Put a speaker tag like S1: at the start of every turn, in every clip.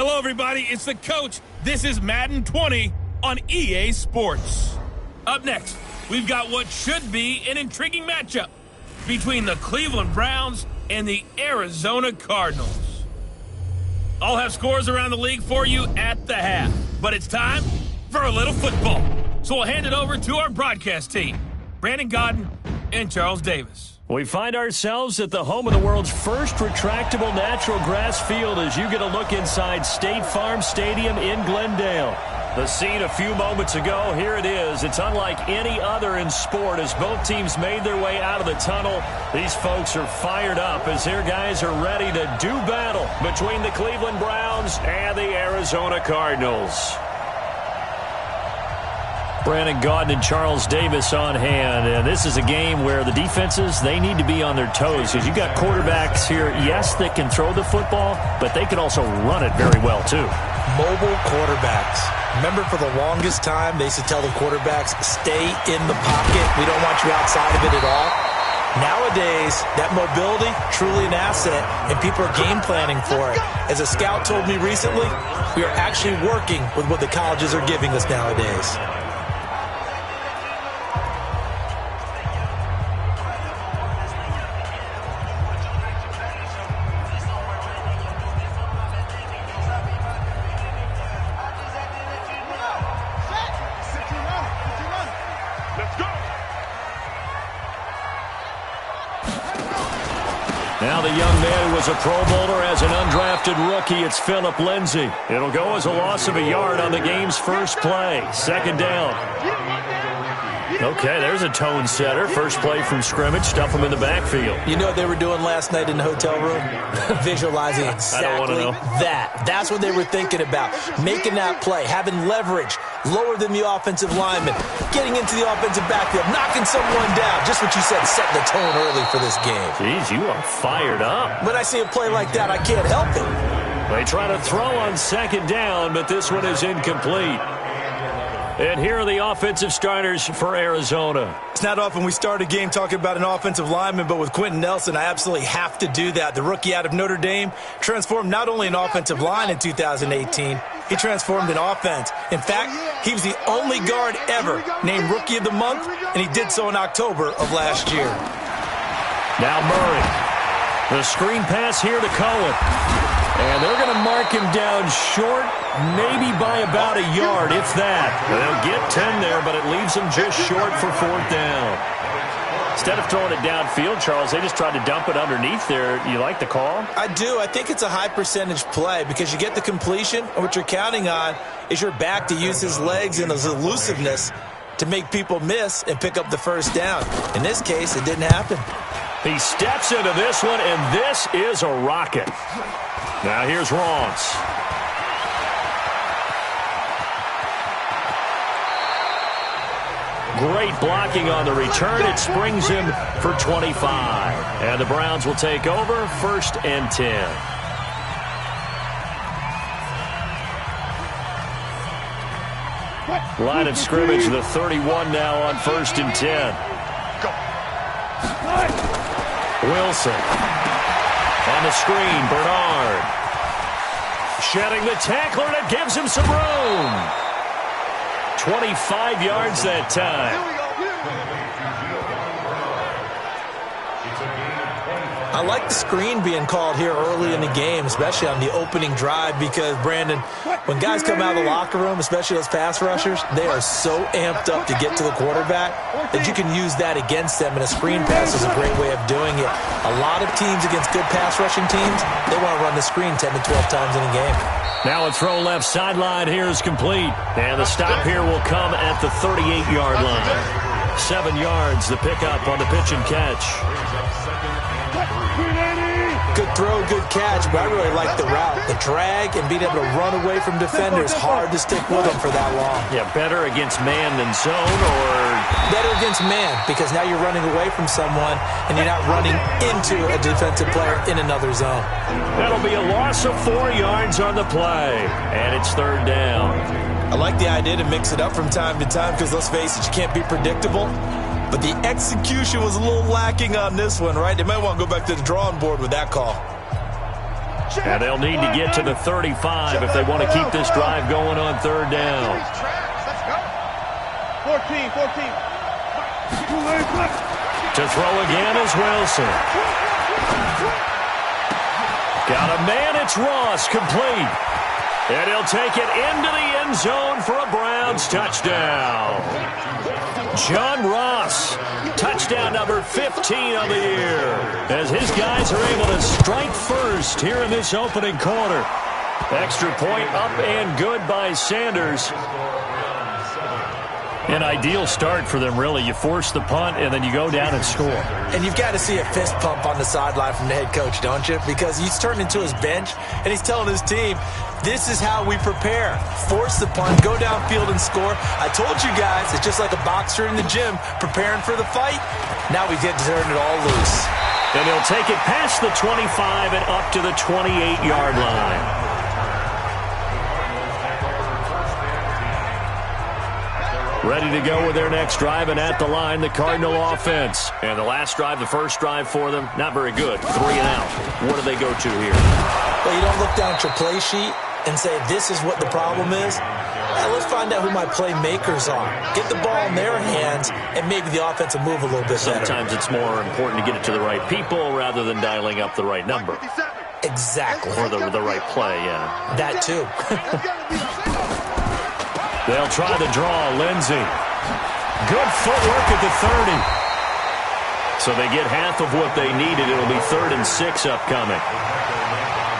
S1: Hello, everybody. It's the coach. This is Madden 20 on EA Sports. Up next, we've got what should be an intriguing matchup between the Cleveland Browns and the Arizona Cardinals. I'll have scores around the league for you at the half, but it's time for a little football. So we'll hand it over to our broadcast team, Brandon Godden and Charles Davis.
S2: We find ourselves at the home of the world's first retractable natural grass field as you get a look inside State Farm Stadium in Glendale. The scene a few moments ago, here it is. It's unlike any other in sport as both teams made their way out of the tunnel. These folks are fired up as their guys are ready to do battle between the Cleveland Browns and the Arizona Cardinals. Brandon Gaudin and Charles Davis on hand. And this is a game where the defenses, they need to be on their toes because you've got quarterbacks here, yes, that can throw the football, but they can also run it very well, too.
S3: Mobile quarterbacks. Remember, for the longest time, they used to tell the quarterbacks, stay in the pocket. We don't want you outside of it at all. Nowadays, that mobility, truly an asset, and people are game planning for it. As a scout told me recently, we are actually working with what the colleges are giving us nowadays.
S2: Now the young man who was a Pro Bowler as an undrafted rookie, it's Phillip Lindsay. It'll go as a loss of a yard on the game's first play. Second down. Okay, there's a tone setter. First play from scrimmage, stuff them in the backfield.
S3: You know what they were doing last night in the hotel room? Visualizing exactly that. That's what they were thinking about. Making that play, having leverage, lower than the offensive lineman, getting into the offensive backfield, knocking someone down. Just what you said, setting the tone early for this game.
S2: Jeez, you are fired up.
S3: When I see a play like that, I can't help it.
S2: They try to throw on second down, but this one is incomplete. And here are the offensive starters for Arizona.
S3: It's not often we start a game talking about an offensive lineman, but with Quentin Nelson, I absolutely have to do that. The rookie out of Notre Dame transformed not only an offensive line in 2018, he transformed an offense. In fact, he was the only guard ever named Rookie of the Month, and he did so in October of last year.
S2: Now Murray. The screen pass here to Cohen. And they're going to mark him down short, maybe by about a yard, if that. They'll get 10 there, but it leaves them just short for fourth down. Instead of throwing it downfield, Charles, they just tried to dump it underneath there. You like the call?
S3: I do. I think it's a high-percentage play because you get the completion, and what you're counting on is your back to use his legs and his elusiveness to make people miss and pick up the first down. In this case, it didn't happen.
S2: He steps into this one, and this is a rocket. Now here's Rawns. Great blocking on the return. It springs him for 25. And the Browns will take over, 1st and 10. Line of scrimmage, the 31 now on 1st and 10. Wilson. On the screen, Bernard. Shedding the tackler, and it gives him some room. 25 yards that time.
S3: I like the screen being called here early in the game, especially on the opening drive, because, Brandon, when guys come out of the locker room, especially those pass rushers, they are so amped up to get to the quarterback that you can use that against them, and a screen pass is a great way of doing it. A lot of teams against good pass rushing teams, they want to run the screen 10 to 12 times in a game.
S2: Now a throw left sideline here is complete, and the stop here will come at the 38-yard line. 7 yards, the pickup on the pitch and catch.
S3: Good throw, good catch, but I really like the route. The drag and being able to run away from defenders, hard to stick with them for that long.
S2: Yeah, better against man than zone, or?
S3: Better against man, because now you're running away from someone and you're not running into a defensive player in another zone.
S2: That'll be a loss of 4 yards on the play, and it's 3rd down.
S3: I like the idea to mix it up from time to time because, let's face it, you can't be predictable. But the execution was a little lacking on this one, right? They might want to go back to the drawing board with that call.
S2: And they'll need to get to the 35 if they want to keep this drive going on third down.
S4: 14.
S2: To throw again is Wilson. Got a man, it's Ross, complete. And he'll take it into the end zone for a Browns touchdown. John Ross, touchdown number 15 of the year, as his guys are able to strike first here in this opening quarter. Extra point up and good by Sanders. An ideal start for them, really. You force the punt, and then you go down and score.
S3: And you've got to see a fist pump on the sideline from the head coach, don't you? Because he's turned into his bench, and he's telling his team, this is how we prepare. Force the punt, go downfield and score. I told you guys, it's just like a boxer in the gym preparing for the fight. Now we get to turn it all loose.
S2: And he'll take it past the 25 and up to the 28-yard line. Ready to go with their next drive, and at the line, the Cardinal offense. And the last drive, the first drive for them, not very good. 3 and out. What do they go to here?
S3: Well, you don't look down at your play sheet and say, this is what the problem is. Let's find out who my playmakers are. Get the ball in their hands, and maybe the offense will move a little bit better.
S2: Sometimes it's more important to get it to the right people rather than dialing up the right number.
S3: Exactly.
S2: Or the right play, yeah.
S3: That, too.
S2: They'll try the draw, Lindsey. Good footwork at the 30. So they get half of what they needed. It'll be 3rd and 6 upcoming.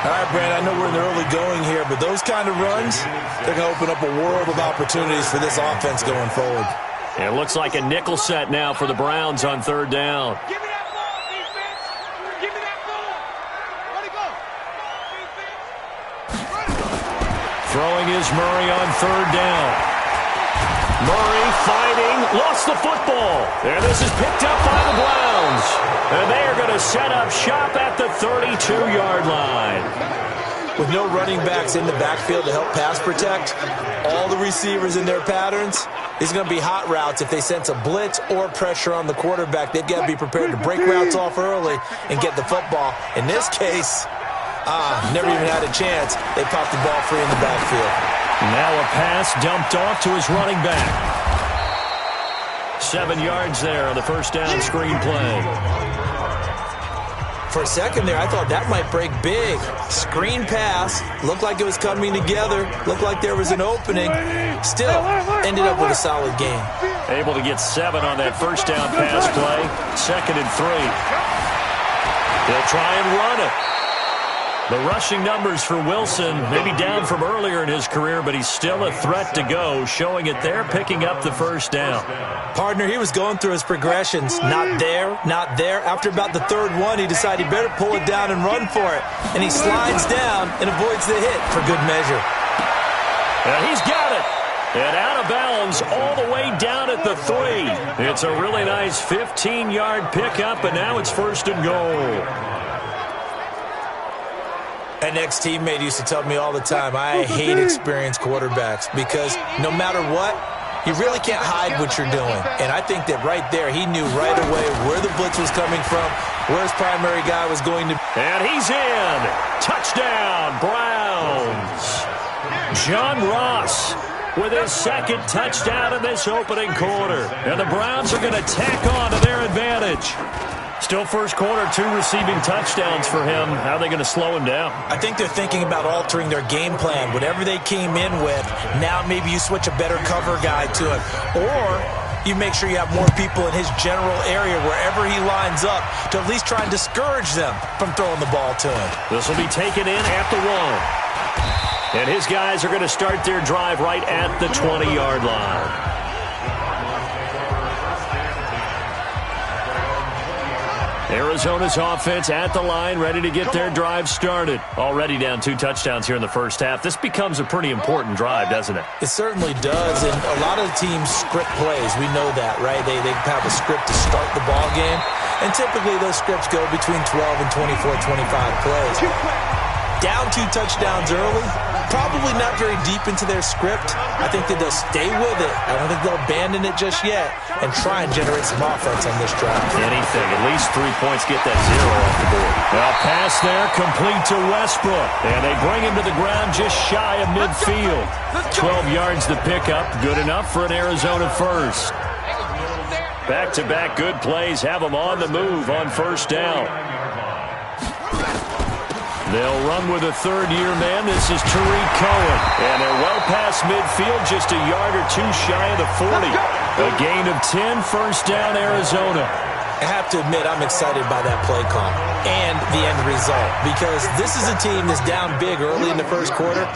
S5: All right, Brad, I know we're in the early going here, but those kind of runs, they're going to open up a world of opportunities for this offense going forward.
S2: It looks like a nickel set now for the Browns on 3rd down.
S4: Give me that ball, defense. Give me that ball. Let it go.
S2: Throwing is Murray on 3rd down. Murray fighting, lost the football. And this is picked up by the Browns. And they are going to set up shop at the 32-yard line.
S3: With no running backs in the backfield to help pass protect, all the receivers in their patterns, these are going to be hot routes. If they sense a blitz or pressure on the quarterback, they've got to be prepared to break routes off early and get the football. In this case, never even had a chance. They popped the ball free in the backfield.
S2: Now a pass dumped off to his running back. 7 yards there on the first down screen play.
S3: For a second there, I thought that might break big. Screen pass. Looked like it was coming together. Looked like there was an opening. Still, ended up with a solid game.
S2: Able to get 7 on that first down pass play. 2nd and 3. They'll try and run it. The rushing numbers for Wilson, maybe down from earlier in his career, but he's still a threat to go, showing it there, picking up the first down.
S3: Partner, he was going through his progressions. Not there, not there. After about the 3rd one, he decided he better pull it down and run for it. And he slides down and avoids the hit for good measure.
S2: And he's got it. And out of bounds all the way down at the 3. It's a really nice 15-yard pickup, and now it's 1st and goal.
S3: An ex-teammate used to tell me all the time, I hate experienced quarterbacks because no matter what, you really can't hide what you're doing. And I think that right there, he knew right away where the blitz was coming from, where his primary guy was going to be.
S2: And he's in. Touchdown, Browns. John Ross with his 2nd touchdown in this opening quarter. And the Browns are going to tack on to their advantage. Still first quarter, 2 receiving touchdowns for him. How are they going to slow him down?
S3: I think they're thinking about altering their game plan. Whatever they came in with, now maybe you switch a better cover guy to it. Or you make sure you have more people in his general area wherever he lines up to at least try and discourage them from throwing the ball to him.
S2: This will be taken in at the 1. And his guys are going to start their drive right at the 20-yard line. Arizona's offense at the line, ready to get their drive started. Already down 2 touchdowns here in the first half. This becomes a pretty important drive, doesn't it?
S3: It certainly does, and a lot of the teams script plays. We know that, right? They have a script to start the ball game, and typically those scripts go between 12 and 24, 25 plays. Down 2 touchdowns early, probably probably not very deep into their script. I think that they'll stay with it. I don't think they'll abandon it just yet and try and generate some offense on this drive.
S2: Anything. At least 3 points. Get that 0 off the board. Well, pass there, complete to Westbrook. And they bring him to the ground just shy of midfield. 12 yards the pickup. Good enough for an Arizona first. Back-to-back good plays have them on the move on first down. They'll run with a third-year man. This is Tariq Cohen. And they're well past midfield, just a yard or two shy of the 40. A gain of 10, first down, Arizona.
S3: I have to admit, I'm excited by that play call and the end result, because this is a team that's down big early in the first quarter,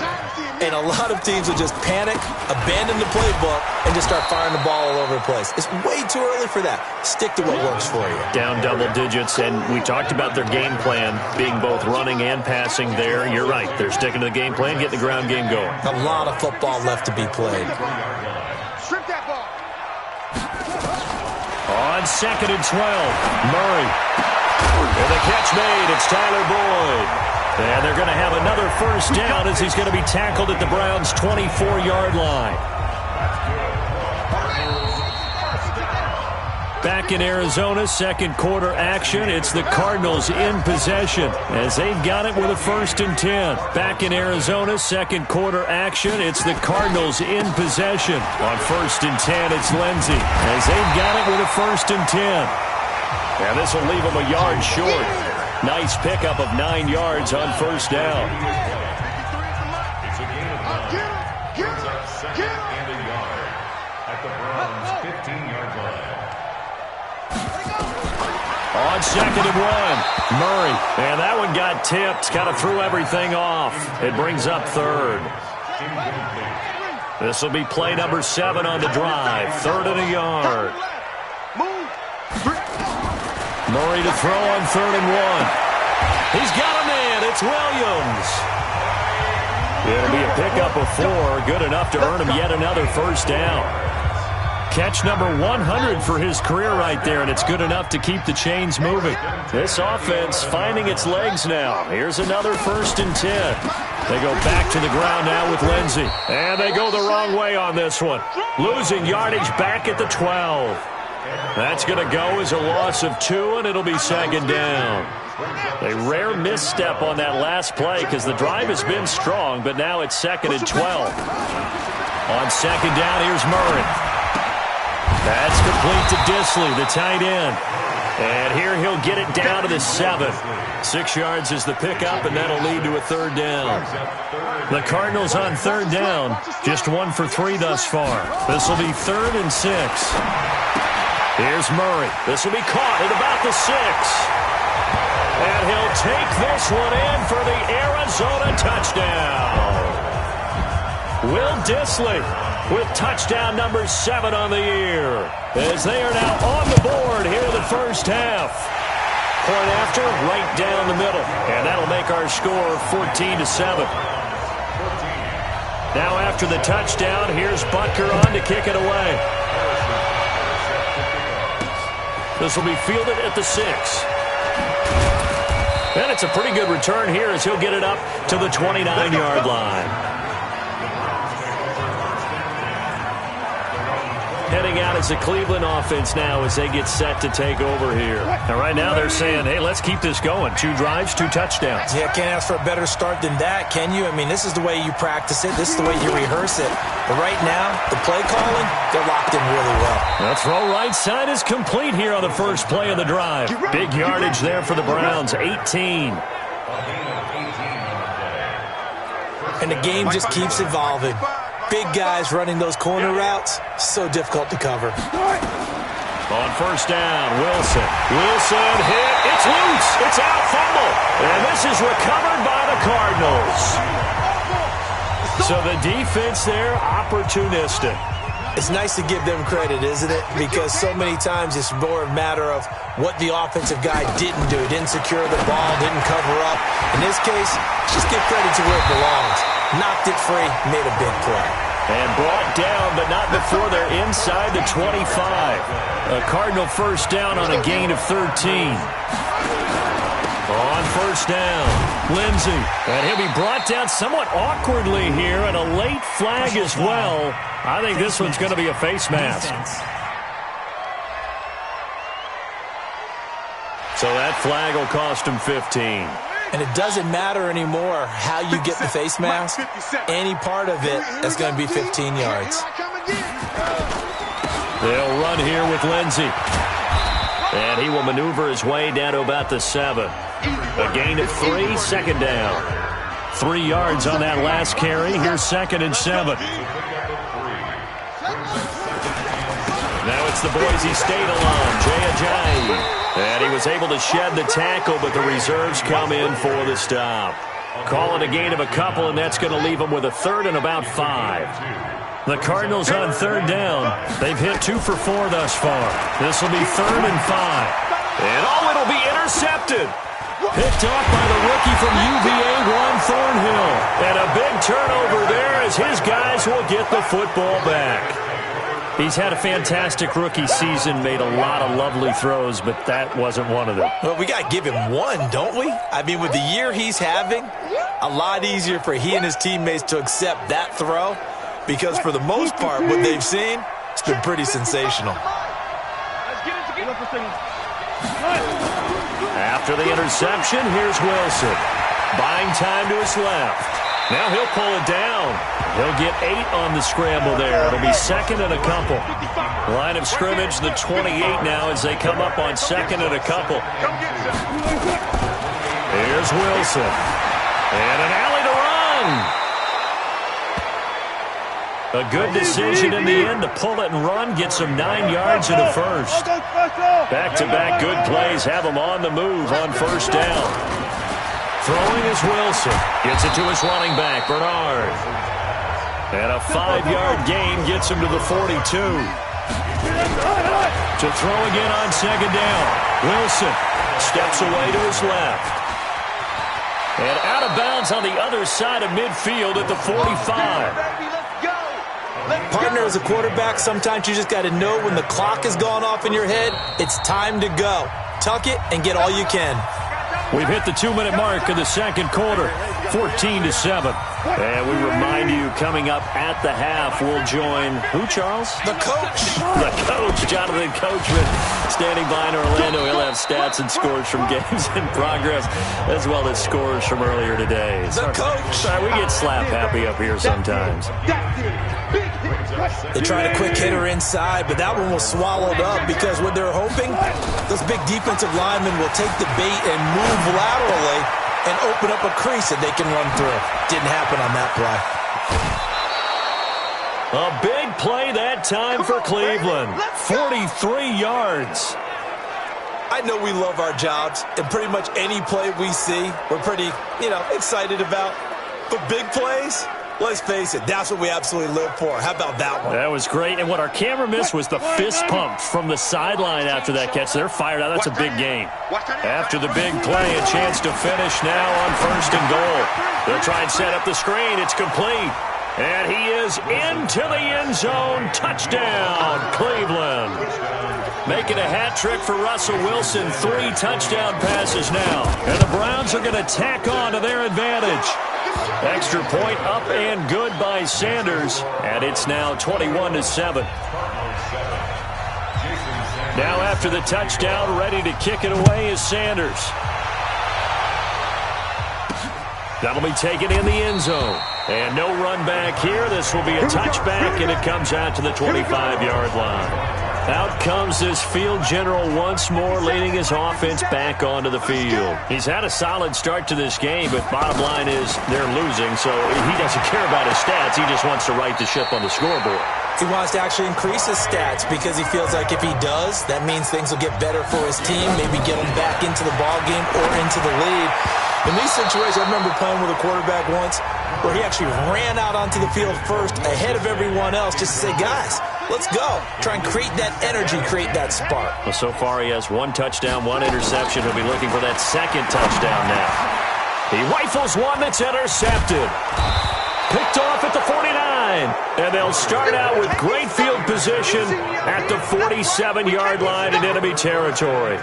S3: and a lot of teams will just panic, abandon the playbook, and just start firing the ball all over the place. It's way too early for that. Stick to what works for you.
S2: Down double digits, and we talked about their game plan being both running and passing there. You're right. They're sticking to the game plan, getting the ground game going.
S3: A lot of football left to be played.
S4: Strip that ball.
S2: On 2nd and 12, Murray. And the catch made. It's Tyler Boyd. And they're going to have another first down as he's going to be tackled at the Browns' 24-yard line. Back in Arizona, second quarter action. It's the Cardinals in possession as they've got it with a 1st and 10. Back in Arizona, second quarter action. It's the Cardinals in possession. On 1st and 10, it's Lindsey as they've got it with a 1st and 10. And this will leave them a yard short. Nice pickup of 9 yards on first down. On 2nd and 1, Murray. And that one got tipped. Kind of threw everything off. It brings up 3rd. This will be play number 7 on the drive. 3rd and a yard. Murray to throw on 3rd and 1. He's got a man. It's Williams. It'll be a pickup of 4. Good enough to earn him yet another first down. Catch number 100 for his career right there, and it's good enough to keep the chains moving. This offense finding its legs now. Here's another 1st and 10. They go back to the ground now with Lindsey. And they go the wrong way on this one. Losing yardage back at the 12. That's going to go as a loss of 2, and it'll be 2nd down. A rare misstep on that last play because the drive has been strong, but now it's 2nd and 12. On 2nd down, here's Murray. That's complete to Disley, the tight end. And here he'll get it down to the 7. 6 yards is the pickup, and that'll lead to a 3rd down. The Cardinals on 3rd down, just 1 for 3 thus far. This will be 3rd and 6. Here's Murray. This will be caught at about the 6. And he'll take this one in for the Arizona touchdown. Will Disley with touchdown number 7 on the year, as they are now on the board here in the first half. Point after, right down the middle. And that'll make our score 14-7. Now after the touchdown, here's Butker on to kick it away. This will be fielded at the 6. And it's a pretty good return here as he'll get it up to the 29-yard line. Heading out as the Cleveland offense now as they get set to take over here. And right now they're saying, hey, let's keep this going. 2 drives, 2 touchdowns.
S3: Yeah, can't ask for a better start than that, can you? I mean, this is the way you practice it. This is the way you rehearse it. But right now, the play calling, they're locked in really well.
S2: The throw right side is complete here on the first play of the drive. Big yardage there for the Browns, 18.
S3: And the game just keeps evolving. Big guys running those corner routes, so difficult to cover.
S2: On first down, Wilson. Wilson hit. It's loose. It's out, fumble. And this is recovered by the Cardinals. So the defense there, opportunistic.
S3: It's nice to give them credit, isn't it? Because so many times it's more a matter of what the offensive guy didn't do. Didn't secure the ball, didn't cover up. In this case, just give credit to where it belongs. Knocked it free, made a big play.
S2: And brought down, but not before they're inside the 25. A Cardinal first down on a gain of 13. On first down, Lindsey. And he'll be brought down somewhat awkwardly here, and a late flag as well. I think this one's going to be a face mask. So that flag will cost him 15.
S3: And it doesn't matter anymore how you get the face mask. Any part of it is going to be 15 yards.
S2: They'll run here with Lindsey. And he will maneuver his way down to about the 7. A gain of 3, second down. 3 yards on that last carry. Here's 2nd and 7. Now it's the Boise State alum, Jay Ajayi. And he was able to shed the tackle, but the reserves come in for the stop. Call it a gain of a couple, and that's going to leave him with a 3rd and about 5. The Cardinals on 3rd down. They've hit 2 for 4 thus far. This will be 3rd and 5. And it'll be intercepted. Picked off by the rookie from UVA, Juan Thornhill. And a big turnover there as his guys will get the football back. He's had a fantastic rookie season, made a lot of lovely throws, but that wasn't one of them.
S3: Well, we got to give him one, don't we? I mean, with the year he's having, a lot easier for he and his teammates to accept that throw, because for the most part, what they've seen, it's been pretty sensational.
S2: After the interception, here's Wilson. Buying time to his left. Now he'll pull it down. He'll get 8 on the scramble there. It'll be 2nd and a couple. Line of scrimmage, the 28 now as they come up on 2nd and a couple. Here's Wilson. And an alley to run. A good decision in the end to pull it and run. Gets him 9 yards and a first. Back-to-back good plays have him on the move on first down. Throwing is Wilson. Gets it to his running back, Bernard. And a 5-yard gain gets him to the 42. To throw again on 2nd down. Wilson steps away to his left. And out of bounds on the other side of midfield at the 45.
S3: Partner, as a quarterback, sometimes you just got to know when the clock has gone off in your head, it's time to go. Tuck it and get all you can.
S2: We've hit the 2-minute mark of the second quarter, 14-7. And we remind you, coming up at the half, we'll join who, Charles?
S3: The coach.
S2: The coach, Jonathan Coachman, standing by in Orlando. He'll have stats and scores from games in progress, as well as scores from earlier today.
S3: The coach.
S2: Sorry, we get slap happy up here sometimes.
S3: They tried a quick hitter inside, but that one was swallowed up because what they're hoping, those big defensive linemen will take the bait and move laterally and open up a crease that they can run through. Didn't happen on that play.
S2: A big play that time for Cleveland. 43 yards.
S3: I know we love our jobs, and pretty much any play we see, we're pretty, excited about. But big plays, let's face it, that's what we absolutely live for. How about that one?
S2: That was great. And what our camera missed was the fist pump from the sideline after that catch. They're fired out. That's a big game. After the big play, a chance to finish now on 1st and goal. They'll try and set up the screen. It's complete. And he is into the end zone. Touchdown, Cleveland. Making a hat trick for Russell Wilson. 3 touchdown passes now. And the Browns are going to tack on to their advantage. Extra point up and good by Sanders. And it's now 21-7. Now after the touchdown, ready to kick it away is Sanders. That'll be taken in the end zone. And no run back here. This will be a touchback, and it comes out to the 25-yard line. Out comes this field general once more, leading his offense back onto the field. He's had a solid start to this game, but bottom line is they're losing, so he doesn't care about his stats. He just wants to right the ship on the scoreboard.
S3: He wants to actually increase his stats because he feels like if he does, that means things will get better for his team, maybe get him back into the ball game or into the lead. In these situations, I remember playing with a quarterback once where he actually ran out onto the field first ahead of everyone else just to say, guys, let's go. Try and create that energy, create that spark.
S2: Well, so far he has 1 touchdown, 1 interception. He'll be looking for that 2nd touchdown now. He rifles one that's intercepted. Picked off at the 49. And they'll start out with great field position at the 47-yard line in enemy territory.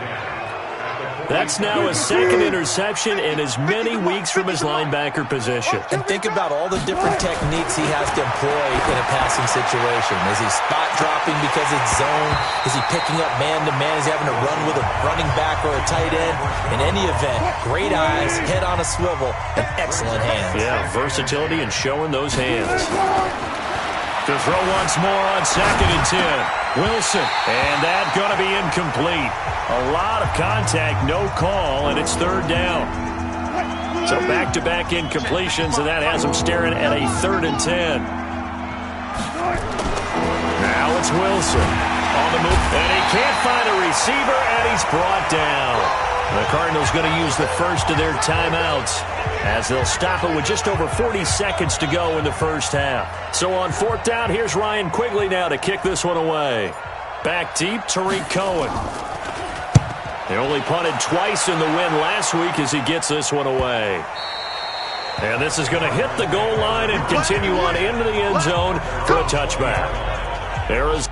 S2: That's now his second interception in as many weeks from his linebacker position.
S3: And think about all the different techniques he has to employ in a passing situation. Is he spot dropping because it's zone? Is he picking up man-to-man? Is he having to run with a running back or a tight end? In any event, great eyes, head on a swivel, and excellent hands.
S2: Yeah, versatility and showing those hands. To throw once more on 2nd and 10. Wilson, and that's going to be incomplete. A lot of contact, no call, and it's 3rd down. So back-to-back incompletions, and that has him staring at a 3rd and 10. Now it's Wilson on the move, and he can't find a receiver, and he's brought down. The Cardinals going to use the first of their timeouts as they'll stop it with just over 40 seconds to go in the first half. So on 4th down, here's Ryan Quigley now to kick this one away. Back deep, Tariq Cohen. They only punted twice in the win last week as he gets this one away. And this is going to hit the goal line and continue on into the end zone for a touchback. Arizona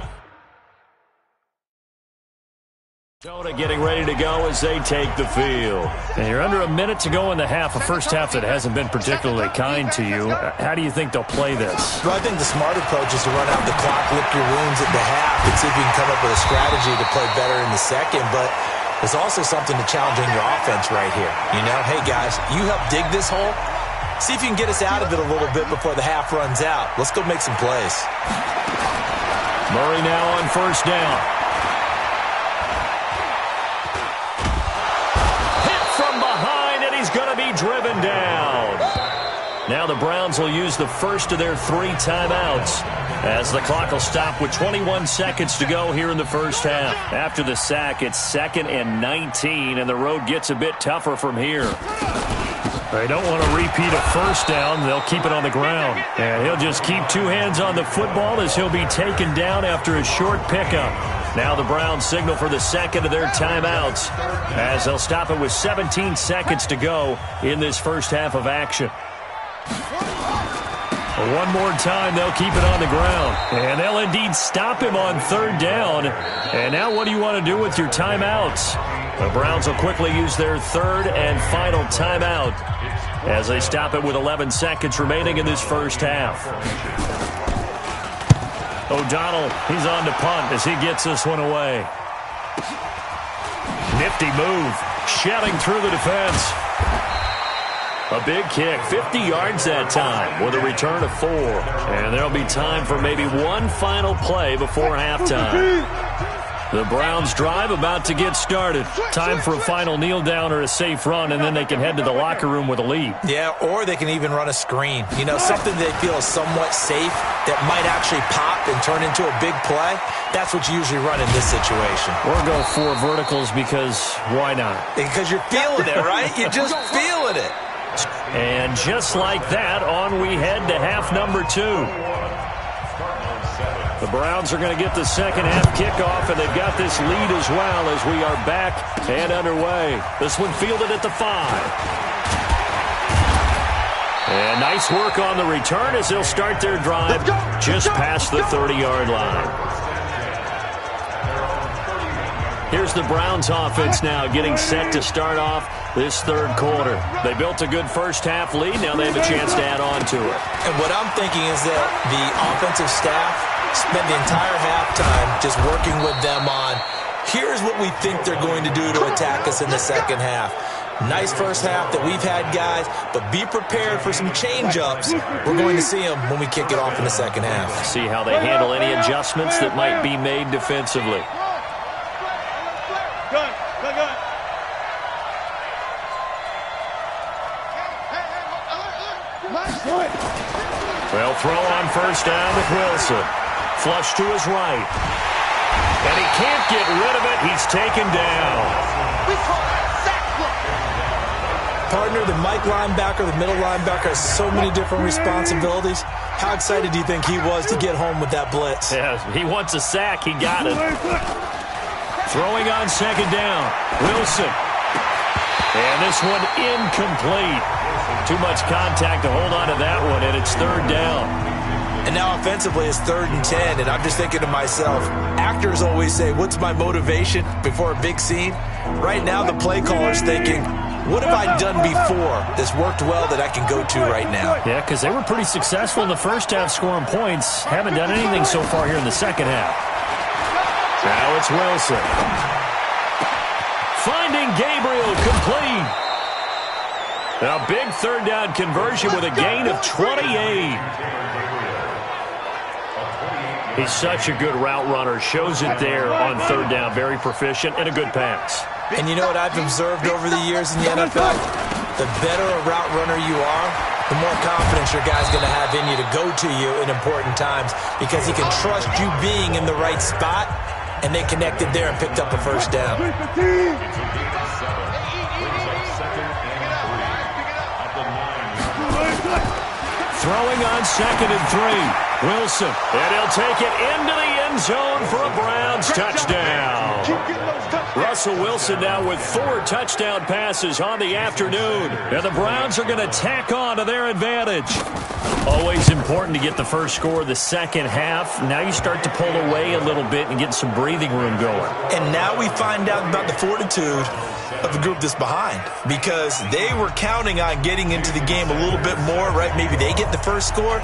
S2: getting ready to go as they take the field. And you're under a minute to go in the half, a first half that hasn't been particularly kind to you. How do you think they'll play this?
S3: Well, I think the smart approach is to run out the clock, lick your wounds at the half, and see if you can come up with a strategy to play better in the second. But there's also something to challenging your offense right here. You know, hey, guys, you help dig this hole. See if you can get us out of it a little bit before the half runs out. Let's go make some plays.
S2: Murray now on 1st down. He's going to be driven down. Now the Browns will use the first of their 3 timeouts as the clock will stop with 21 seconds to go here in the first half. After the sack, it's 2nd and 19, and the road gets a bit tougher from here. They don't want to repeat a first down. They'll keep it on the ground. And he'll just keep 2 hands on the football as he'll be taken down after a short pickup. Now the Browns signal for the second of their timeouts as they'll stop it with 17 seconds to go in this first half of action. One more time, they'll keep it on the ground. And they'll indeed stop him on 3rd down. And now what do you want to do with your timeouts? The Browns will quickly use their 3rd and final timeout as they stop it with 11 seconds remaining in this first half. O'Donnell, he's on to punt as he gets this one away. Nifty move, shelling through the defense. A big kick, 50 yards that time with a return of 4. And there'll be time for maybe one final play before halftime. The Browns drive about to get started. Time for a final kneel down or a safe run, and then they can head to the locker room with a lead.
S3: Yeah, or they can even run a screen. You know, something they feel is somewhat safe that might actually pop and turn into a big play. That's what you usually run in this situation.
S2: Or go 4 verticals because why not?
S3: Because you're feeling it, right? You're just feeling it.
S2: And just like that, on we head to half number 2. The Browns are going to get the second half kickoff, and they've got this lead as well as we are back and underway. This one fielded at the 5. And nice work on the return as they'll start their drive just past the 30-yard line. Here's the Browns offense now getting set to start off this 3rd quarter. They built a good first half lead. Now they have a chance to add on to it.
S3: And what I'm thinking is that the offensive staff spent the entire halftime just working with them on, here's what we think they're going to do to attack us in the second half. Nice first half that we've had, guys, but be prepared for some change-ups. We're going to see them when we kick it off in the second half.
S2: See how they handle any adjustments that might be made defensively.
S4: Good.
S2: Well, throw on first down with Wilson. Flush to his right. And he can't get rid of it. He's taken down.
S4: We call that sack block.
S3: Partner, the Mike linebacker, the middle linebacker has so many different responsibilities. How excited do you think he was to get home with that blitz?
S2: Yeah, he wants a sack. He got it. Throwing on second down. Wilson. And this one incomplete. Too much contact to hold on to that one, and it's 3rd down.
S3: And now offensively it's 3rd and 10, and I'm just thinking to myself, actors always say, what's my motivation before a big scene? Right now the play caller's thinking, what have I done before that's worked well that I can go to right now?
S2: Yeah, because they were pretty successful in the first half scoring points. Haven't done anything so far here in the second half. Now it's Wilson. Finding Gabriel complete. A big 3rd down conversion with a gain of 28. He's such a good route runner. Shows it there on 3rd down. Very proficient and a good pass.
S3: And you know what I've observed over the years in the NFL? The better a route runner you are, the more confidence your guy's going to have in you to go to you in important times because he can trust you being in the right spot, and they connected there and picked up a 1st down.
S2: Throwing on 2nd and 3. Wilson. And he'll take it into the end zone for a Browns touchdown. Russell Wilson now with 4 touchdown passes on the afternoon. And the Browns are going to tack on to their advantage. Always important to get the first score of the second half. Now you start to pull away a little bit and get some breathing room going.
S3: And now we find out about the fortitude of the group that's behind, because they were counting on getting into the game a little bit more, right? Maybe they get the first score.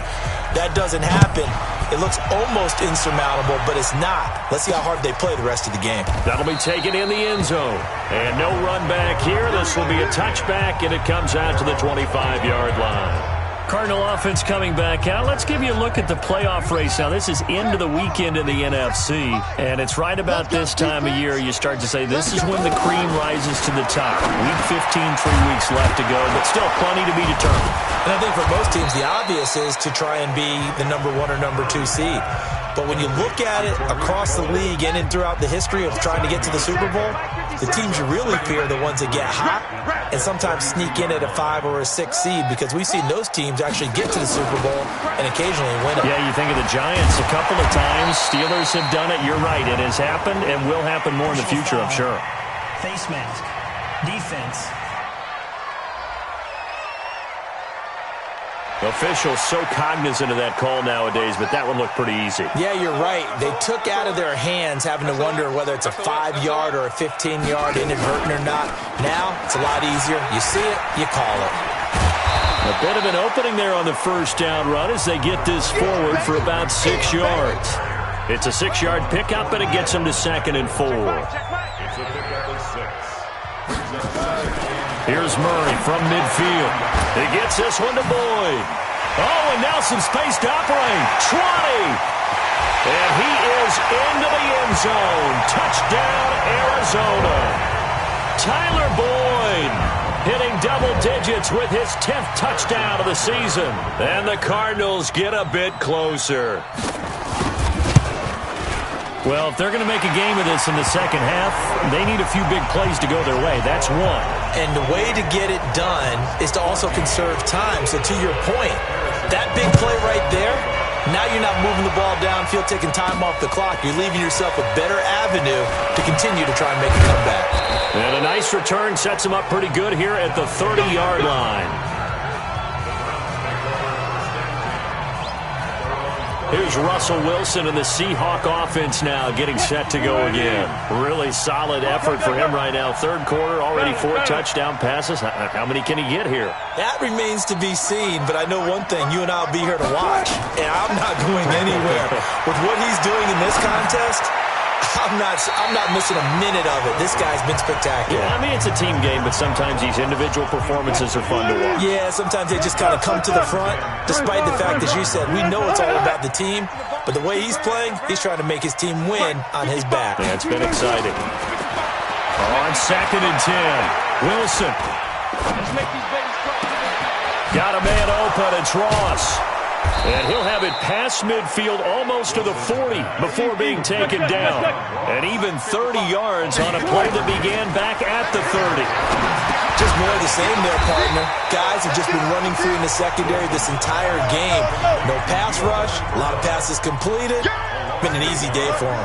S3: That doesn't happen. It looks almost insurmountable, but it's not. Let's see how hard they play the rest of the game.
S2: That'll be taken in the end zone. And no run back here. This will be a touchback, and it comes out to the 25-yard line. Cardinal offense coming back out. Let's give you a look at the playoff race. Now, this is into the weekend in the NFC, and it's right about this time of year you start to say this is when the cream rises to the top. Week 15, 3 weeks left to go, but still plenty to be determined.
S3: And I think for most teams, the obvious is to try and be the number 1 or number 2 seed. But when you look at it across the league and throughout the history of trying to get to the Super Bowl, the teams you really fear are the ones that get hot and sometimes sneak in at a 5 or a 6 seed, because we've seen those teams actually get to the Super Bowl and occasionally win it.
S2: Yeah, you think of the Giants a couple of times. Steelers have done it. You're right. It has happened and will happen more in the future, I'm sure.
S6: Face mask. Defense.
S2: Officials so cognizant of that call nowadays, but that one looked pretty easy.
S3: Yeah, you're right. They took out of their hands having to wonder whether it's a 5-yard or a 15-yard inadvertent or not. Now, it's a lot easier. You see it, you call it.
S2: A bit of an opening there on the first down run as they get this forward for about 6 yards. It's a 6-yard pickup, and it gets them to 2nd and 4. Here's Murray from midfield. He gets this one to Boyd. Oh, and now some space to operate. 20. And he is into the end zone. Touchdown, Arizona. Tyler Boyd hitting double digits with his 10th touchdown of the season. And the Cardinals get a bit closer. Well, if they're going to make a game of this in the second half, they need a few big plays to go their way. That's one.
S3: And the way to get it done is to also conserve time. So to your point, that big play right there, now you're not moving the ball downfield, taking time off the clock. You're leaving yourself a better avenue to continue to try and make a comeback.
S2: And a nice return sets him up pretty good here at the 30-yard line. Here's Russell Wilson and the Seahawk offense now getting set to go again. Really solid effort for him right now. Third quarter, already 4 touchdown passes. How many can he get here?
S3: That remains to be seen, but I know one thing. You and I will be here to watch, and I'm not going anywhere. With what he's doing in this contest, I'm not missing a minute of it. This guy's been spectacular.
S2: Yeah, I mean, it's a team game, but sometimes these individual performances are fun to watch.
S3: Yeah, sometimes they just kind of come to the front, despite the fact, as you said, we know it's all about the team, but the way he's playing, he's trying to make his team win on his back.
S2: Yeah, it's been exciting. On 2nd and 10, Wilson. Got a man open, it's Ross. And he'll have it past midfield almost to the 40 before being taken down. And even 30 yards on a play that began back at the 30.
S3: Just more of the same there, partner. Guys have just been running free in the secondary this entire game. No pass rush, a lot of passes completed. Been an easy day for him.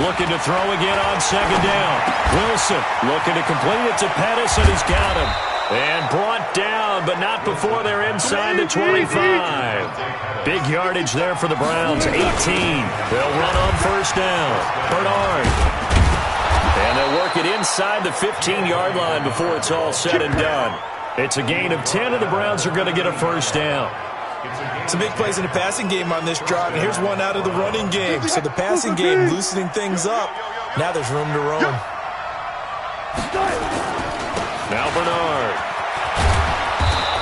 S2: looking to throw again on second down. Wilson looking to complete it to Pettis, and he's got him. And brought down, but not before they're inside the 25. Big yardage there for the Browns, 18. They'll run on first down. Bernard. And they'll work it inside the 15-yard line before it's all said and done. It's a gain of 10, and the Browns are going to get a first down.
S3: Some big plays in the passing game on this drive, and here's one out of the running game. So the passing game loosening things up. Now there's room to roam.
S2: Now Bernard.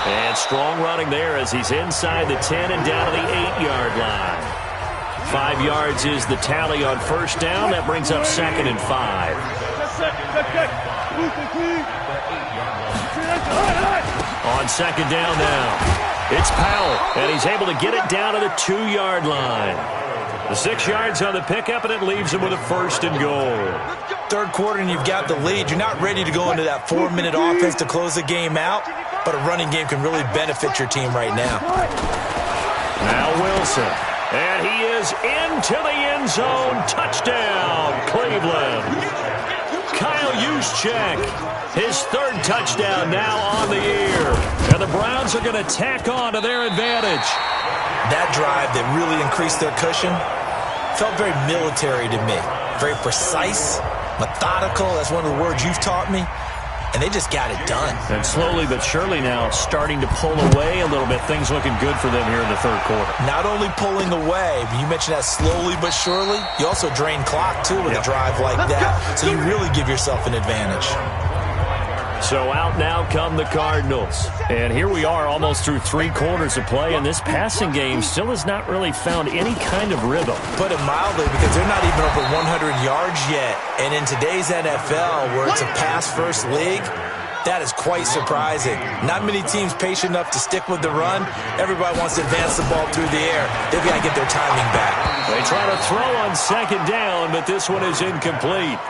S2: And strong running there as he's inside the 10 and down to the 8-yard line. 5 yards is the tally on first down. That brings up 2nd and 5. On second down now. It's Powell, and he's able to get it down to the 2-yard line. The 6 yards on the pickup, and it leaves him with a first and goal.
S3: Third quarter, and you've got the lead. You're not ready to go into that 4-minute offense to close the game out, but a running game can really benefit your team right now.
S2: Now Wilson, and he is into the end zone. Touchdown, Cleveland. Kyle Juszczyk, his 3rd touchdown now on the year. And the Browns are going to tack on to their advantage.
S3: That drive that really increased their cushion felt very military to me. Very precise, methodical. That's one of the words you've taught me. And they just got it done.
S2: And slowly but surely now starting to pull away a little bit. Things looking good for them here in the 3rd quarter.
S3: Not only pulling away, but you mentioned that slowly but surely. You also drain clock, too, with a drive like that. So you really give yourself an advantage.
S2: So out now come the Cardinals. And here we are almost through 3 quarters of play, and this passing game still has not really found any kind of rhythm.
S3: Put it mildly, because they're not even over 100 yards yet. And in today's NFL, where it's a pass-first league, that is quite surprising. Not many teams patient enough to stick with the run. Everybody wants to advance the ball through the air. They've got to get their timing back.
S2: They try to throw on second down, but this one is incomplete.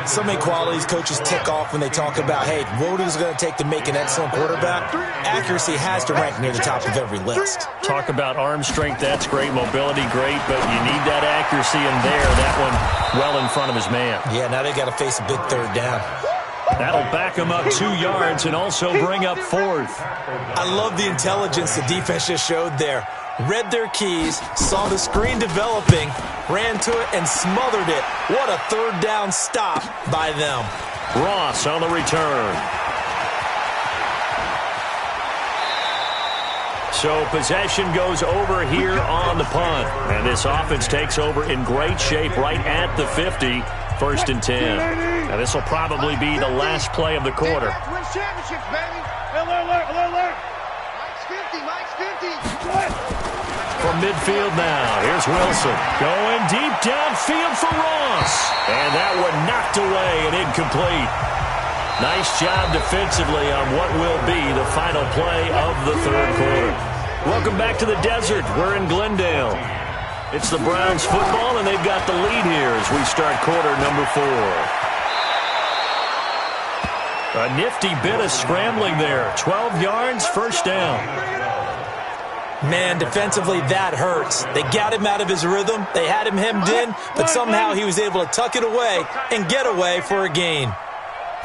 S3: So many qualities coaches tick off when they talk about, hey, what is it going to take to make an excellent quarterback? Accuracy has to rank near the top of every list.
S2: Talk about arm strength, that's great. Mobility, great, but you need that accuracy in there. That one well in front of his man.
S3: Yeah, now they got to face a big 3rd down.
S2: That'll back him up 2 yards and also bring up 4th.
S3: I love the intelligence the defense just showed there. Read their keys, saw the screen developing, ran to it, and smothered it. What a 3rd down stop by them.
S2: Ross on the return. So possession goes over here on the punt. And this offense takes over in great shape right at the 50. 1st and 10. Now this will probably be the last play of the quarter.
S4: Win championships, baby. Alert. Mike's 50.
S2: From midfield now, here's Wilson. Going deep downfield for Ross. And that one knocked away and incomplete. Nice job defensively on what will be the final play of the 3rd quarter. Welcome back to the desert. We're in Glendale. It's the Browns football, and they've got the lead here as we start quarter number 4. A nifty bit of scrambling there. 12 yards, first down.
S3: Man, defensively, that hurts. They got him out of his rhythm. They had him hemmed in, but somehow he was able to tuck it away and get away for a gain.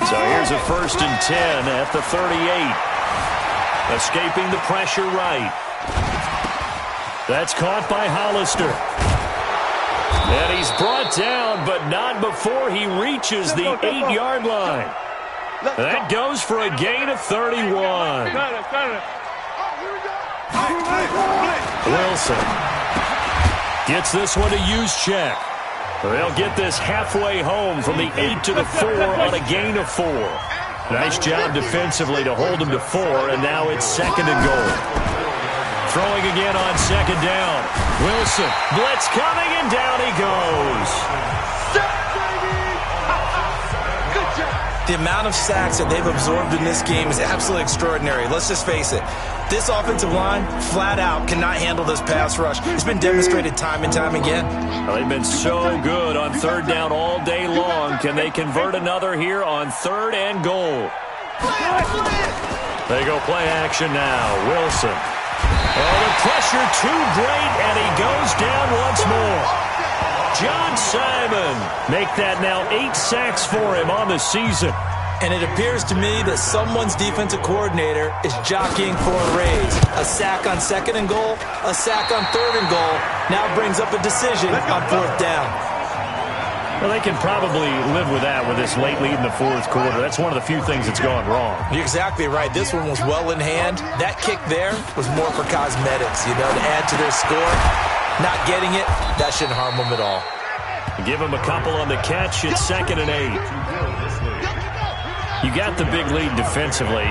S2: So here's a 1st and 10 at the 38. Escaping the pressure right. That's caught by Hollister. And he's brought down, but not before he reaches the 8-yard line. That goes for a gain of 31. Wilson gets this one to Juszczyk. They'll get this halfway home from the 8 to the 4 on a gain of 4. Nice job defensively to hold him to 4, and now it's 2nd and goal. Throwing again on second down. Wilson, blitz coming, and down he goes.
S3: The amount of sacks that they've absorbed in this game is absolutely extraordinary. Let's just face it. This offensive line, flat out, cannot handle this pass rush. It's been demonstrated time and time again.
S2: Well, they've been so good on 3rd down all day long. Can they convert another here on 3rd and goal? They go play action now. Wilson. Oh, the pressure too great, and he goes down once more. John Simon. Make that now 8 sacks for him on the season.
S3: And it appears to me that someone's defensive coordinator is jockeying for a raise. A sack on 2nd and goal, a sack on 3rd and goal, now brings up a decision on 4th down.
S2: Well, they can probably live with that with this late lead in the 4th quarter. That's one of the few things that's gone wrong.
S3: You're exactly right. This one was well in hand. That kick there was more for cosmetics, to add to their score. Not getting it, that shouldn't harm them at all.
S2: Give them a couple on the catch. It's 2nd and 8. You got the big lead defensively,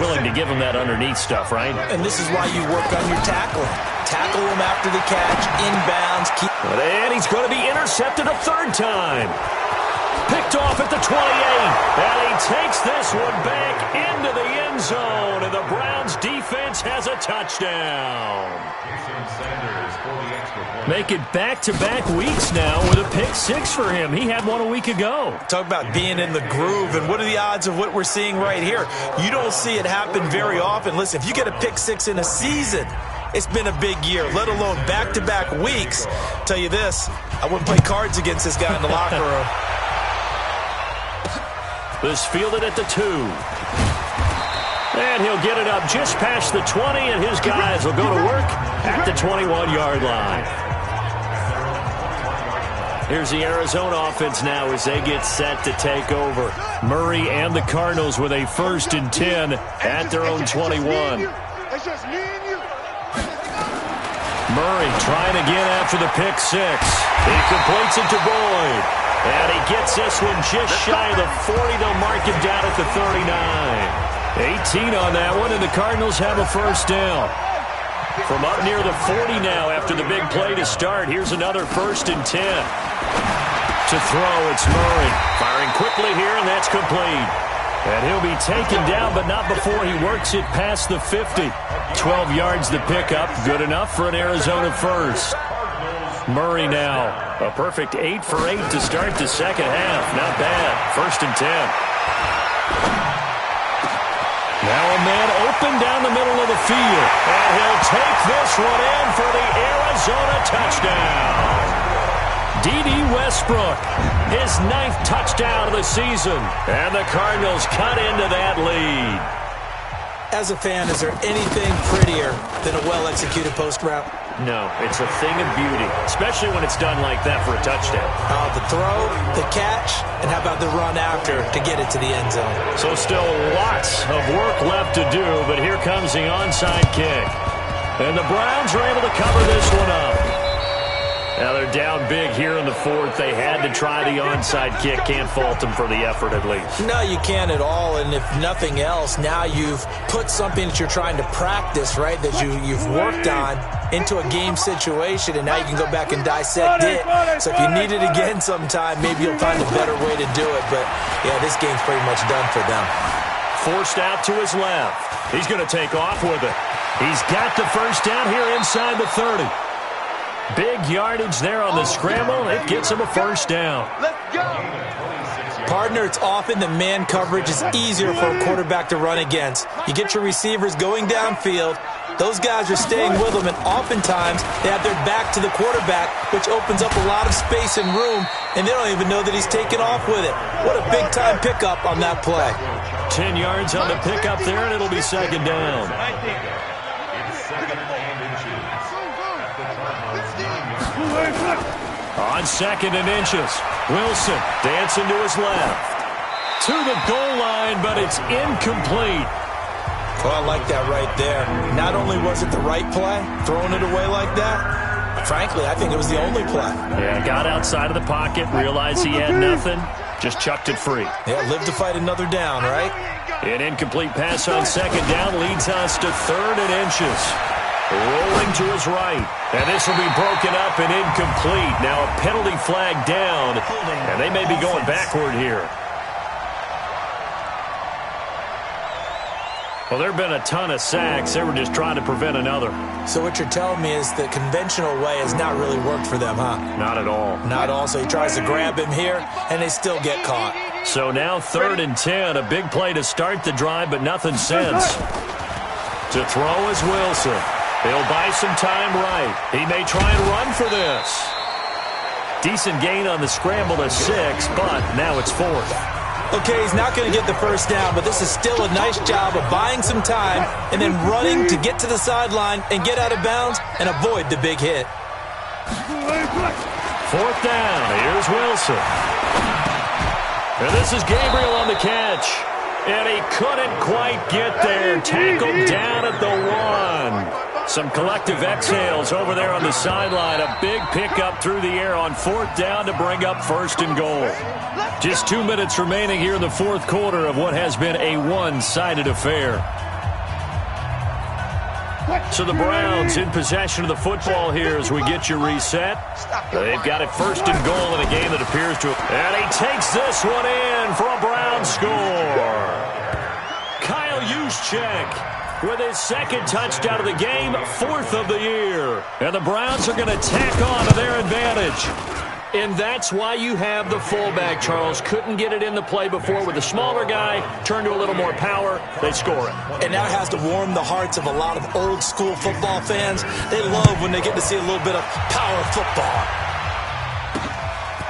S2: willing to give them that underneath stuff, right?
S3: And this is why you work on your tackling. Tackle them after the catch, inbounds.
S2: And he's going to be intercepted a 3rd time. Picked off at the 28. And he takes this one back into the end zone. And the Browns defense has a touchdown. Make it back-to-back weeks now with a pick 6 for him. He had one a week ago.
S3: Talk about being in the groove, and what are the odds of what we're seeing right here? You don't see it happen very often. Listen, if you get a pick 6 in a season, it's been a big year, let alone back-to-back weeks. Tell you this, I wouldn't play cards against this guy in the locker room.
S2: This fielded at the 2. And he'll get it up just past the 20, and his guys will go to work at the 21-yard line. Here's the Arizona offense now as they get set to take over. Murray and the Cardinals with a 1st and 10 at their own 21. Murray trying again after the pick 6. He completes it to Boyd. And he gets this one just shy of the 40. They'll mark him down at the 39. 18 on that one, and the Cardinals have a 1st down. From up near the 40 now after the big play to start. Here's another 1st and 10. To throw, it's Murray. Firing quickly here, and that's complete. And he'll be taken down, but not before he works it past the 50. 12 yards the pickup. Good enough for an Arizona 1st. Murray now. A perfect 8 for 8 to start the 2nd half. Not bad. 1st and 10. Now a man open down the middle of the field. And he'll take this one in for the Arizona touchdown. D.D. Westbrook, his 9th touchdown of the season. And the Cardinals cut into that lead.
S3: As a fan, is there anything prettier than a well-executed post route?
S2: No, it's a thing of beauty, especially when it's done like that for a touchdown.
S3: The throw, the catch, and how about the run after to get it to the end zone?
S2: So still lots of work left to do, but here comes the onside kick. And the Browns are able to cover this one up. Now they're down big here in the 4th. They had to try the onside kick. Can't fault them for the effort at least.
S3: No, you can't at all. And if nothing else, now you've put something that you're trying to practice, right, that you've worked on into a game situation, and now you can go back and dissect it. So if you need it again sometime, maybe you'll find a better way to do it. But, yeah, this game's pretty much done for them.
S2: Forced out to his left. He's going to take off with it. He's got the 1st down here inside the 30. Big yardage there on the scramble. It gets him a 1st down.
S4: Let's go.
S3: Partner, it's often that man coverage is easier for a quarterback to run against. You get your receivers going downfield. Those guys are staying with them, and oftentimes they have their back to the quarterback, which opens up a lot of space and room, and they don't even know that he's taken off with it. What a big-time pickup on that play.
S2: 10 yards on the pickup there, and it'll be 2nd down. On 2nd and inches, Wilson dancing to his left. To the goal line, but it's incomplete.
S3: Well, I like that right there. Not only was it the right play, throwing it away like that, frankly, I think it was the only play.
S2: Yeah, got outside of the pocket, realized he had nothing, just chucked it free.
S3: Yeah, live to fight another down, right?
S2: An incomplete pass on 2nd down leads us to 3rd and inches. Rolling to his right. And this will be broken up and incomplete. Now a penalty flag down. And they may be going backward here. Well, there have been a ton of sacks. They were just trying to prevent another.
S3: So what you're telling me is the conventional way has not really worked for them, huh?
S2: Not at all.
S3: Not all. So he tries to grab him here, and they still get caught.
S2: So now 3rd and 10. A big play to start the drive, but nothing since. To throw is Wilson. He'll buy some time right. He may try and run for this. Decent gain on the scramble to 6, but now it's 4th.
S3: Okay, he's not going to get the first down, but this is still a nice job of buying some time and then running to get to the sideline and get out of bounds and avoid the big hit.
S2: 4th down. Here's Wilson. And this is Gabriel on the catch. And he couldn't quite get there. Tackled down at the 1. Some collective exhales over there on the sideline. A big pickup through the air on 4th down to bring up 1st and goal. Just 2 minutes remaining here in the 4th quarter of what has been a one-sided affair. So the Browns in possession of the football here as we get you reset. They've got it 1st and goal in a game that appears to have... And he takes this one in for a Browns score. Kyle Juszczyk with his 2nd touchdown of the game, 4th of the year. And the Browns are going to tack on to their advantage. And that's why you have the fullback, Charles. Couldn't get it in the play before with the smaller guy. Turned to a little more power. They score it.
S3: And that has to warm the hearts of a lot of old-school football fans. They love when they get to see a little bit of power football.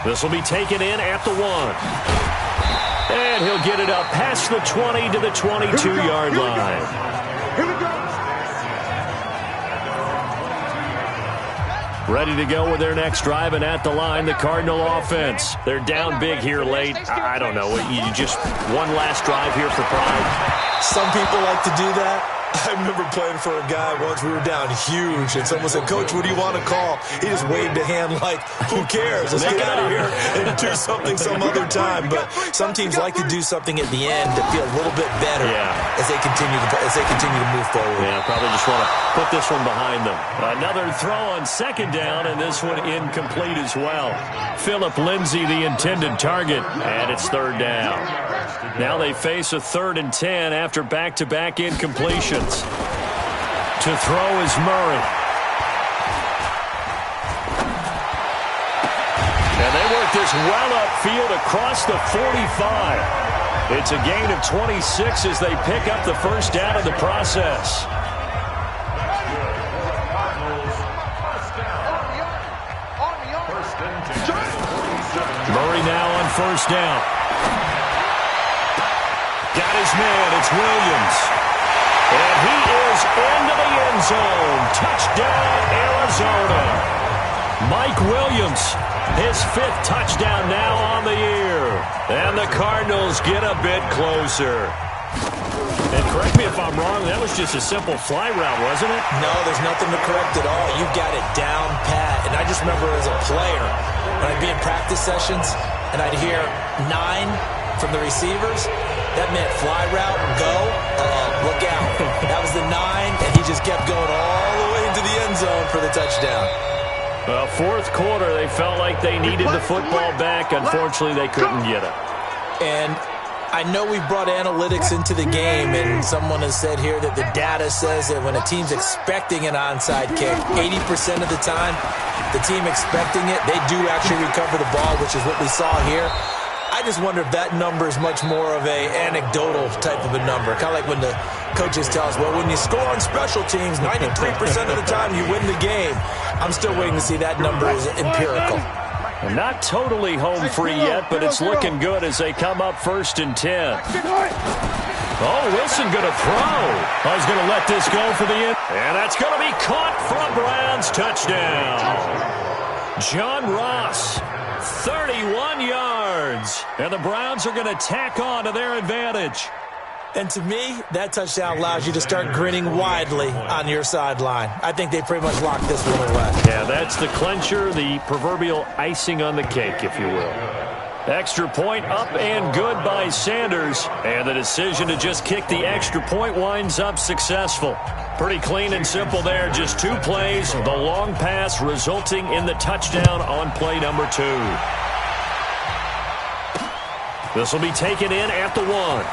S2: This will be taken in at the 1. And he'll get it up past the 20 to the 22-yard line.
S4: Here we go.
S2: Ready to go with their next drive, and at the line, the Cardinal offense. They're down big here late. I don't know. You just one last drive here for pride?
S3: Some people like to do that. I remember playing for a guy once. We were down huge, and someone said, "Coach, what do you want to call?" He just waved a hand like, "Who cares? Let's get out of here and do something some other time." But some teams like to do something at the end to feel a little bit better as they continue to move forward.
S2: Yeah, probably just want to put this one behind them. Another throw on 2nd down, and this one incomplete as well. Phillip Lindsay, the intended target, and it's 3rd down. Now they face a 3rd and 10 after back-to-back incompletions. To throw is Murray. And they work this well upfield across the 45. It's a gain of 26 as they pick up the 1st down in the process. Murray now on 1st down. Got his man. It's Williams. And he is into the end zone. Touchdown, Arizona. Mike Williams, his 5th touchdown now on the year. And the Cardinals get a bit closer. And correct me if I'm wrong, that was just a simple fly route, wasn't it?
S3: No, there's nothing to correct at all. You got it down pat. And I just remember as a player, when I'd be in practice sessions, and I'd hear 9 from the receivers, that meant fly route, go, look out. That was the 9, and he just kept going all the way into the end zone for the touchdown.
S2: Well, 4th quarter, they felt like they needed the football back. Unfortunately, they couldn't get it.
S3: And I know we brought analytics into the game, and someone has said here that the data says that when a team's expecting an onside kick, 80% of the time, the team expecting it, they do actually recover the ball, which is what we saw here. I just wonder if that number is much more of a anecdotal type of a number. Kind of like when the coaches tell us, well, when you score on special teams, 93% of the time you win the game. I'm still waiting to see that number is empirical.
S2: Not totally home free yet, but it's looking good as they come up 1st and 10. Oh, Wilson going to throw. Oh, he's going to let this go for the end. And that's going to be caught for a Browns touchdown. John Ross, 31 yards. And the Browns are going to tack on to their advantage.
S3: And to me, that touchdown allows you to start grinning widely on your sideline. I think they pretty much locked this one away.
S2: Yeah, that's the clincher, the proverbial icing on the cake, if you will. Extra point up and good by Sanders. And the decision to just kick the extra point winds up successful. Pretty clean and simple there. Just 2 plays. The long pass resulting in the touchdown on play number 2. This will be taken in at the 1.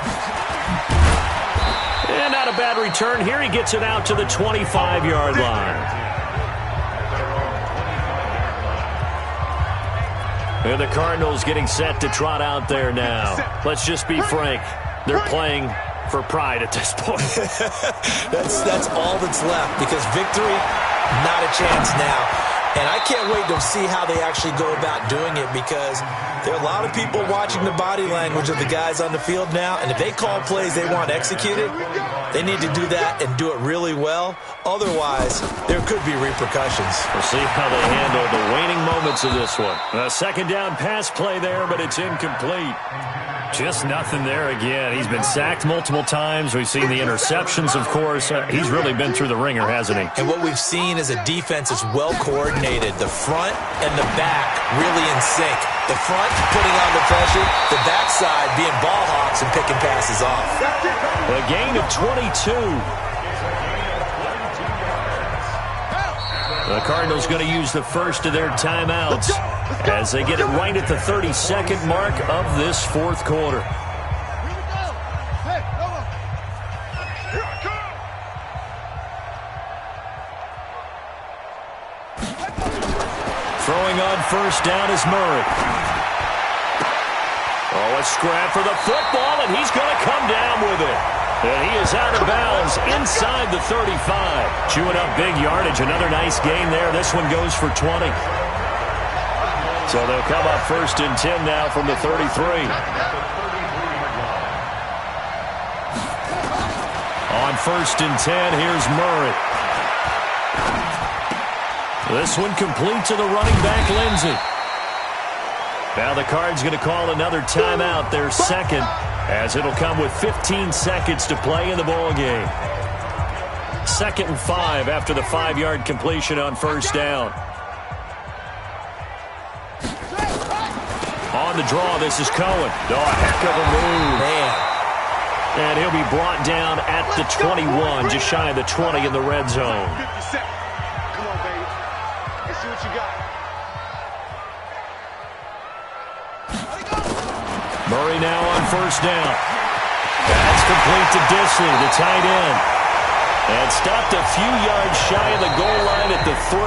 S2: And not a bad return here. He gets it out to the 25-yard line. And the Cardinals getting set to trot out there now. Let's just be frank. They're playing for pride at this point.
S3: That's all that's left, because victory, not a chance now. And I can't wait to see how they actually go about doing it, because there are a lot of people watching the body language of the guys on the field now, and if they call plays they want executed, they need to do that and do it really well. Otherwise, there could be repercussions.
S2: We'll see how they handle the waning moments of this one. A second down pass play there, but it's incomplete. Just nothing there again. He's been sacked multiple times. We've seen the interceptions, of course. He's really been through the ringer, hasn't he?
S3: And what we've seen is a defense that's well coordinated. The front and the back really in sync. The front putting on the pressure, the backside being ball hawks and picking passes off.
S2: A gain of 22. The Cardinals going to use the first of their timeouts as they get it right at the 32nd mark of this fourth quarter. Throwing on first down is Murray. Oh, a scrap for the football, and he's going to come down with it. And he is out of bounds inside the 35. Chewing up big yardage. Another nice gain there. This one goes for 20. So they'll come up first and 10 now from the 33. On first and 10, here's Murray. This one complete to the running back, Lindsey. Now the Cards going to call another timeout, their second, as it'll come with 15 seconds to play in the ball game. 2nd and 5 after the 5-yard completion on first down. On the draw, this is Cohen. Oh, a heck of a move.
S3: Man.
S2: And he'll be brought down at the 21, just shy of the 20 in the red zone.
S4: Come on, baby. Let's see what you got.
S2: Murray now on first down. That's complete to Disley, the tight end. And stopped a few yards shy of the goal line at the 3.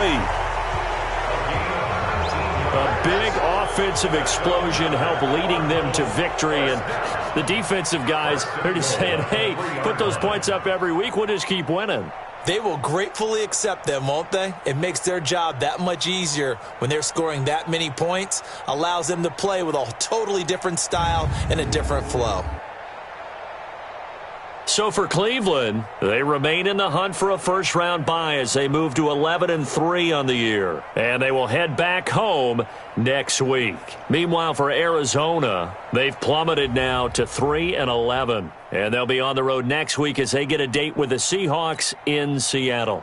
S2: A big offensive explosion helped leading them to victory. And the defensive guys are just saying, hey, put those points up every week. We'll just keep winning.
S3: They will gratefully accept them, won't they? It makes their job that much easier when they're scoring that many points. Allows them to play with a totally different style and a different flow.
S2: So for Cleveland, they remain in the hunt for a first-round bye as they move to 11-3 on the year. And they will head back home next week. Meanwhile, for Arizona, they've plummeted now to 3-11. And they'll be on the road next week as they get a date with the Seahawks in Seattle.